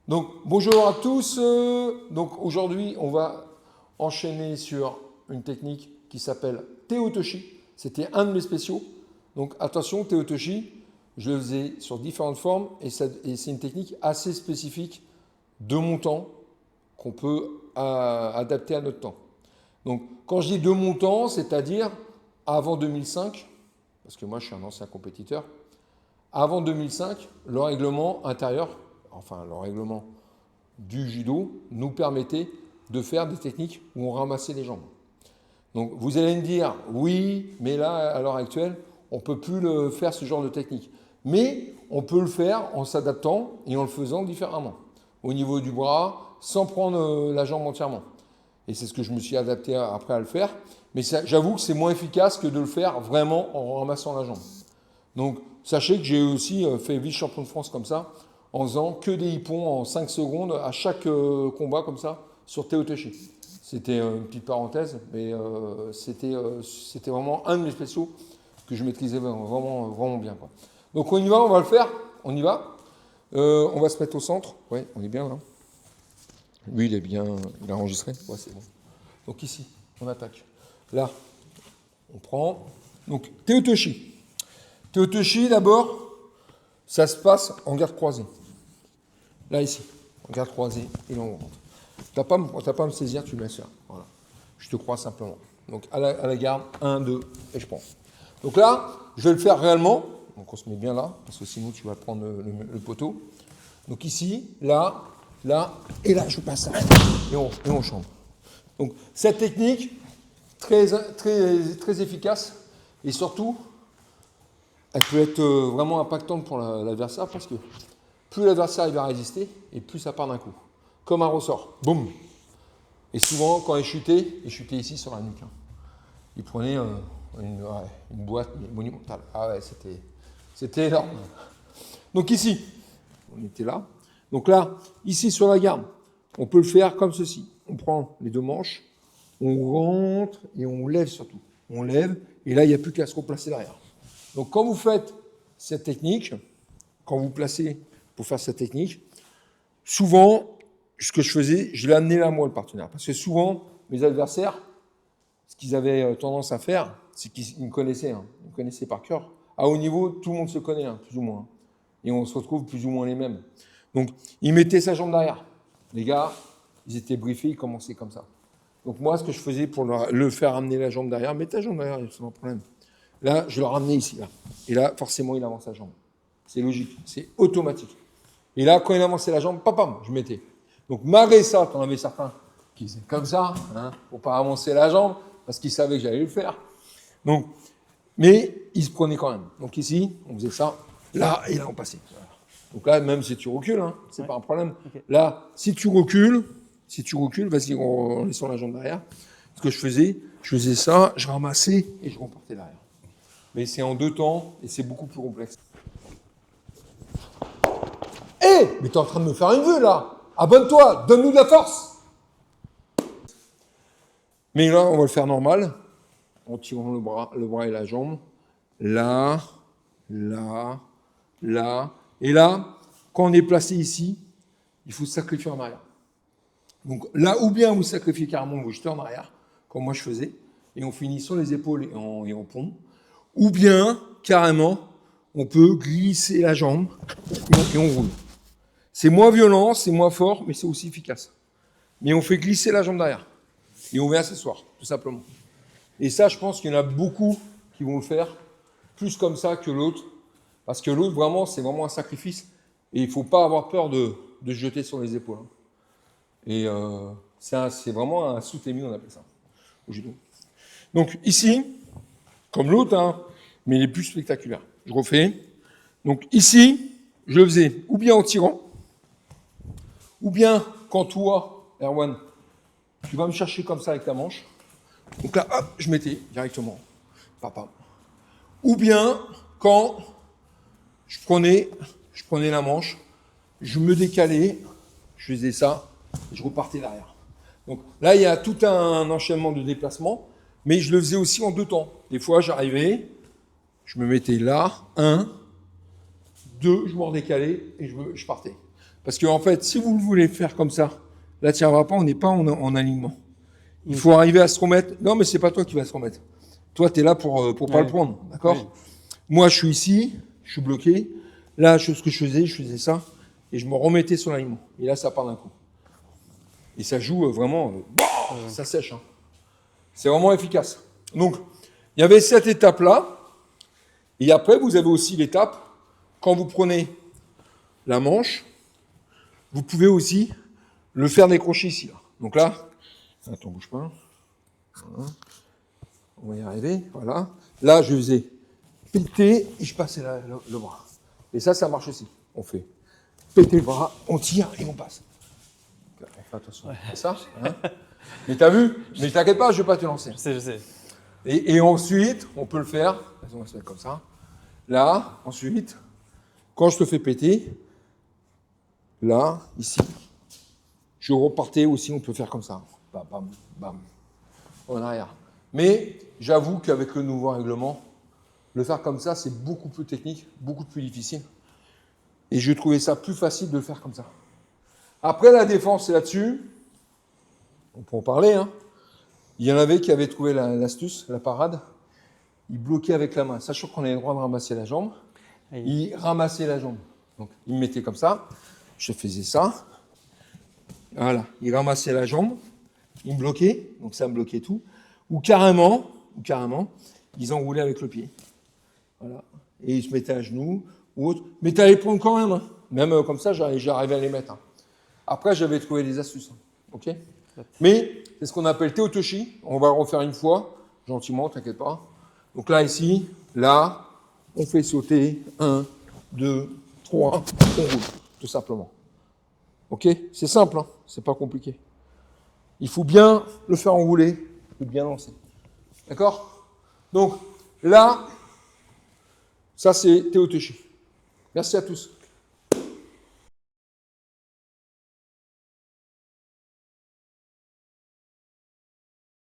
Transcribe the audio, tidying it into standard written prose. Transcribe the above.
Donc, bonjour à tous. Donc, aujourd'hui, on va enchaîner sur une technique qui s'appelle Teotoshi. C'était un de mes spéciaux. Donc, attention, Teotoshi, je le faisais sur différentes formes et c'est une technique assez spécifique de mon temps qu'on peut adapter à notre temps. Donc, quand je dis de mon temps, c'est-à-dire avant 2005, parce que moi, je suis un ancien compétiteur, avant 2005, le règlement intérieur, enfin le règlement du judo, nous permettait de faire des techniques où on ramassait les jambes. Donc vous allez me dire, oui, mais là, à l'heure actuelle, on ne peut plus faire ce genre de technique. Mais on peut le faire en s'adaptant et en le faisant différemment. Au niveau du bras, sans prendre la jambe entièrement. Et c'est ce que je me suis adapté après à le faire. Mais j'avoue que c'est moins efficace que de le faire vraiment en ramassant la jambe. Donc, sachez que j'ai aussi fait vice-champion de France comme ça, en faisant que des hippons en 5 secondes à chaque combat comme ça, sur Teotoshi. C'était une petite parenthèse, mais c'était vraiment un de mes spéciaux que je maîtrisais vraiment bien, quoi. Donc on y va, on va le faire, on y va. On va se mettre au centre, ouais, on est bien là. Lui, il est bien, il a enregistré, ouais, c'est bon. Donc ici, on attaque. Là, on prend. Donc Teotoshi. Teotoshi, d'abord, ça se passe en garde croisée. Là, ici, en garde croisée, et là, on rentre. Tu n'as pas à me saisir, tu me laisses faire. Voilà. Je te crois simplement. Donc, à la garde, 1, 2, et je prends. Donc là, je vais le faire réellement. Donc, on se met bien là, parce que sinon, tu vas prendre le poteau. Donc, ici, là, et là, je passe ça. Et on chambre. Donc, cette technique, très efficace, et surtout, elle peut être vraiment impactante pour l'adversaire parce que plus l'adversaire va résister et plus ça part d'un coup. Comme un ressort. Boum. Et souvent, quand il chutait ici sur la nuque. Il prenait une boîte monumentale. Ah ouais, c'était énorme. Donc ici, on était là. Donc là, ici sur la garde, on peut le faire comme ceci. On prend les deux manches, on rentre et on lève surtout. On lève et là, il n'y a plus qu'à se replacer derrière. Donc, quand vous faites cette technique, quand vous placez pour faire cette technique, souvent, ce que je faisais, je l'ai amené là, moi, le partenaire. Parce que souvent, mes adversaires, ce qu'ils avaient tendance à faire, c'est qu'ils me connaissaient. Ils me connaissaient par cœur. À haut niveau, tout le monde se connaît, plus ou moins. Et on se retrouve plus ou moins les mêmes. Donc, ils mettaient sa jambe derrière. Les gars, ils étaient briefés, ils commençaient comme ça. Donc, moi, ce que je faisais pour le faire amener la jambe derrière, mets ta jambe derrière, c'est pas un problème. Là, je le ramenais ici, là. Et là, forcément, il avance sa jambe. C'est logique, c'est automatique. Et là, quand il avançait la jambe, papam, je mettais. Donc, malgré ça, t'en avais certains qui faisaient comme ça, pour pas avancer la jambe, parce qu'ils savaient que j'allais le faire. Donc, mais ils se prenaient quand même. Donc ici, on faisait ça, là, et là, on passait. Voilà. Donc là, même si tu recules, c'est pas un problème. Okay. Là, si tu recules, vas-y, on laisse la jambe derrière. Ce que je faisais ça, je ramassais et je repartais derrière. Mais c'est en 2 temps et c'est beaucoup plus complexe. Hé, mais t'es en train de me faire une vue là. Abonne-toi, donne-nous de la force. Mais là, on va le faire normal, en tirant le bras et la jambe. Là, là, là. Et là, quand on est placé ici, il faut se sacrifier en arrière. Donc là, ou bien vous sacrifiez carrément, vous jetez en arrière, comme moi je faisais, et on finit sur les épaules et on pompe. Ou bien, carrément, on peut glisser la jambe et on roule. C'est moins violent, c'est moins fort, mais c'est aussi efficace. Mais on fait glisser la jambe derrière. Et on vient s'asseoir, tout simplement. Et ça, je pense qu'il y en a beaucoup qui vont le faire plus comme ça que l'autre. Parce que l'autre, vraiment, c'est vraiment un sacrifice. Et il ne faut pas avoir peur de se jeter sur les épaules. Et c'est vraiment un soutenu, on appelle ça, au judo. Donc ici, comme l'autre, mais il est plus spectaculaire. Je refais. Donc ici, je le faisais ou bien en tirant, ou bien quand toi, Erwan, tu vas me chercher comme ça avec ta manche. Donc là, hop, je mettais directement. Papa. Ou bien quand je prenais la manche, je me décalais, je faisais ça, et je repartais derrière. Donc là, il y a tout un enchaînement de déplacements, mais je le faisais aussi en 2 temps. Des fois, j'arrivais, je me mettais là, 1, 2, je me redécalais et je partais. Parce qu'en fait, si vous voulez faire comme ça, là, tiens, va pas, on n'est pas en alignement. Il faut arriver à se remettre. Non, mais c'est pas toi qui vas se remettre. Toi, tu es là pour pas le prendre, d'accord? Oui. Moi, je suis ici, je suis bloqué. Là, ce que je faisais ça, et je me remettais sur l'alignement. Et là, ça part d'un coup. Et ça joue vraiment, ça sèche. Hein. C'est vraiment efficace. Donc, il y avait cette étape-là. Et après, vous avez aussi l'étape, quand vous prenez la manche, vous pouvez aussi le faire décrocher ici. Là. Donc là, attends, bouge pas. Voilà. On va y arriver. Voilà. Là, je faisais péter et je passais le bras. Et ça marche aussi. On fait péter le bras, on tire et on passe. On fait attention. C'est ça. Hein. Mais t'as vu? Mais t'inquiète pas, je vais pas te lancer. Je sais. Et ensuite, on peut le faire. On va se mettre comme ça. Là, ensuite, quand je te fais péter, là, ici, je repartais aussi, on peut faire comme ça. Bam, bam, bam. En arrière. Mais j'avoue qu'avec le nouveau règlement, le faire comme ça, c'est beaucoup plus technique, beaucoup plus difficile. Et je trouvais ça plus facile de le faire comme ça. Après, la défense, c'est là-dessus. On peut en parler. Hein. Il y en avait qui avaient trouvé l'astuce, la parade. Ils bloquaient avec la main, sachant qu'on avait le droit de ramasser la jambe. Ils ramassaient la jambe. Donc, ils me mettaient comme ça. Je faisais ça. Voilà. Ils ramassaient la jambe. Ils me bloquaient. Donc, ça me bloquait tout. Ou carrément, ils enroulaient avec le pied. Voilà. Et ils se mettaient à genoux ou autre. Mais tu allais prendre quand même. Hein. Même comme ça, j'arrivais à les mettre. Hein. Après, j'avais trouvé des astuces. Hein. OK ? Mais c'est ce qu'on appelle Teotoshi. On va le refaire une fois, gentiment, t'inquiète pas. Donc là, ici, là, on fait sauter 1, 2, 3, on roule, tout simplement. OK ? C'est simple, hein, c'est pas compliqué. Il faut bien le faire enrouler et bien lancer. D'accord ? Donc là, ça c'est Teotoshi. Merci à tous.